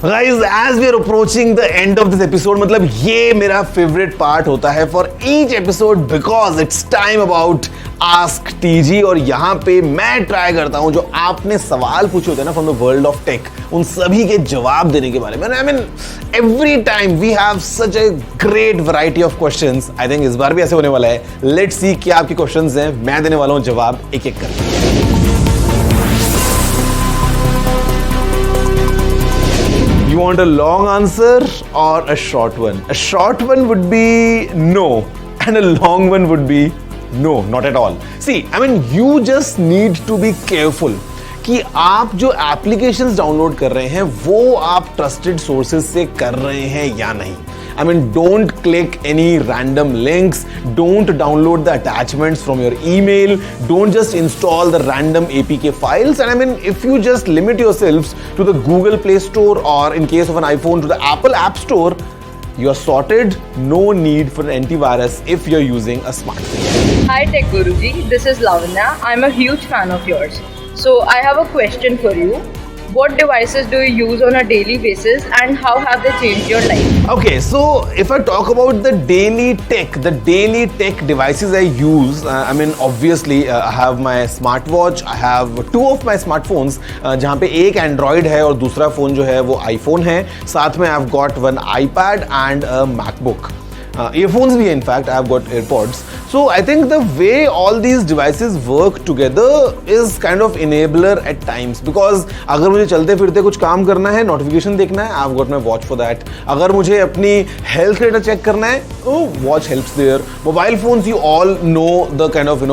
Guys, as we are approaching the end of this episode, मतलब ये मेरा favorite part होता है for each episode because it's time about Ask TG और यहाँ पे मैं ट्राई करता हूँ जो आपने सवाल पूछे होते हैं ना from the world of tech, उन सभी के जवाब देने के बारे में. I mean, every time we have such a great variety of questions. I think इस बार भी ऐसे होने वाला है. Let's see क्या आपके questions हैं. मैं देने वाला हूँ जवाब एक एक करके. You want a long answer or a short one? A short one would be no, and a long one would be no, not at all. See, I mean, you just need to be careful कि आप जो applications download कर रहे हैं वो आप trusted sources से कर रहे हैं या नहीं. I mean, don't click any random links, don't download the attachments from your email, don't just install the random APK files. And I mean, if you just limit yourselves to the Google Play Store or in case of an iPhone to the Apple App Store, you're sorted. No need for an antivirus if you're using a smartphone. Hi Tech Guruji, this is Lavanya. I'm a huge fan of yours. So I have a question for you. What devices do you use on a daily basis and how have they changed your life? Okay, so if I talk about the daily tech devices I use, I mean obviously I have my smartwatch, I have two of my smartphones जहाँ पे एक Android है और दूसरा phone जो है वो iPhone है. साथ में I've got one iPad and a MacBook. Earphones भी है, in fact I've got AirPods. So I think the way all these devices work together is kind of enabler at times because अगर मुझे चलते फिरते कुछ काम करना है, notification देखना है, I've got my watch for that. अगर मुझे अपनी health data check करना है, oh, watch helps there. Mobile phones, you all know the kind of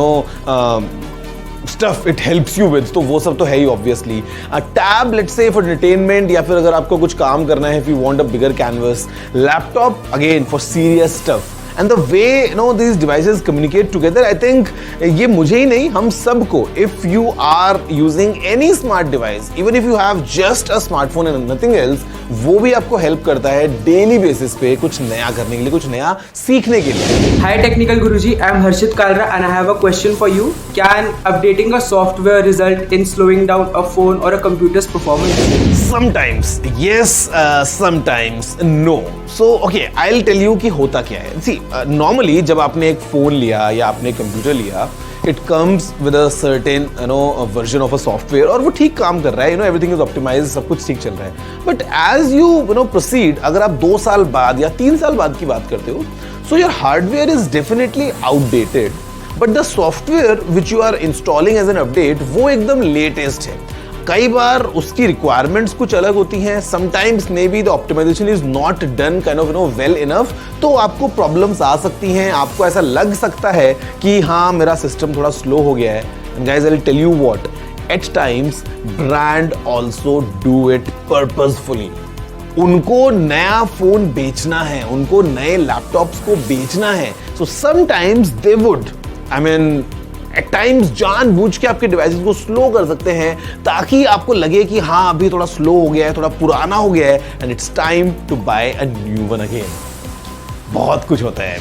stuff it helps you with, तो वो सब तो है ही obviously. A tab, let's say for entertainment या फिर अगर आपको कुछ काम करना है, if you want a bigger canvas. Laptop, again for serious stuff. And the way these devices communicate together, I think ये मुझे ही नहीं हम सबको, if you are using any smart device, even if you have just a smartphone and nothing else, वो भी आपको help करता है daily basis पे कुछ नया करने के लिए, कुछ नया सीखने के लिए. Hi Technical Guruji, I am Harshit Kalra and I have a question for you. Can updating a software result in slowing down a phone or a computer's performance? Sometimes yes, sometimes no. So okay, I'll tell you कि होता क्या है. See, normally जब आपने एक phone लिया या आपने एक कंप्यूटर लिया, it comes with a certain a version of a software और वो ठीक काम कर रहा है, everything is optimized, सब कुछ ठीक चल रहा है. But as you proceed, अगर आप 2 साल बाद या 3 साल बाद की बात करते हो, so your hardware is definitely outdated, but the software which you are installing as an update वो एकदम latest है. कई बार उसकी रिक्वायरमेंट्स कुछ अलग होती हैं. Sometimes may be the optimization is not done kind of well enough, तो आपको प्रॉब्लम्स आ सकती हैं. आपको ऐसा लग सकता है कि हाँ मेरा सिस्टम थोड़ा स्लो हो गया है. And guys I will tell you what, at times brand also do it purposefully. उनको नया फोन बेचना है, उनको नए लैपटॉप्स को बेचना है. So sometimes they would, I mean at times जानबूझ के आपके डिवाइसेस को स्लो कर सकते हैं ताकि आपको लगे कि हाँ अभी थोड़ा स्लो हो गया है, थोड़ा पुराना हो गया है, and it's time to buy a new one again. बहुत कुछ होता है.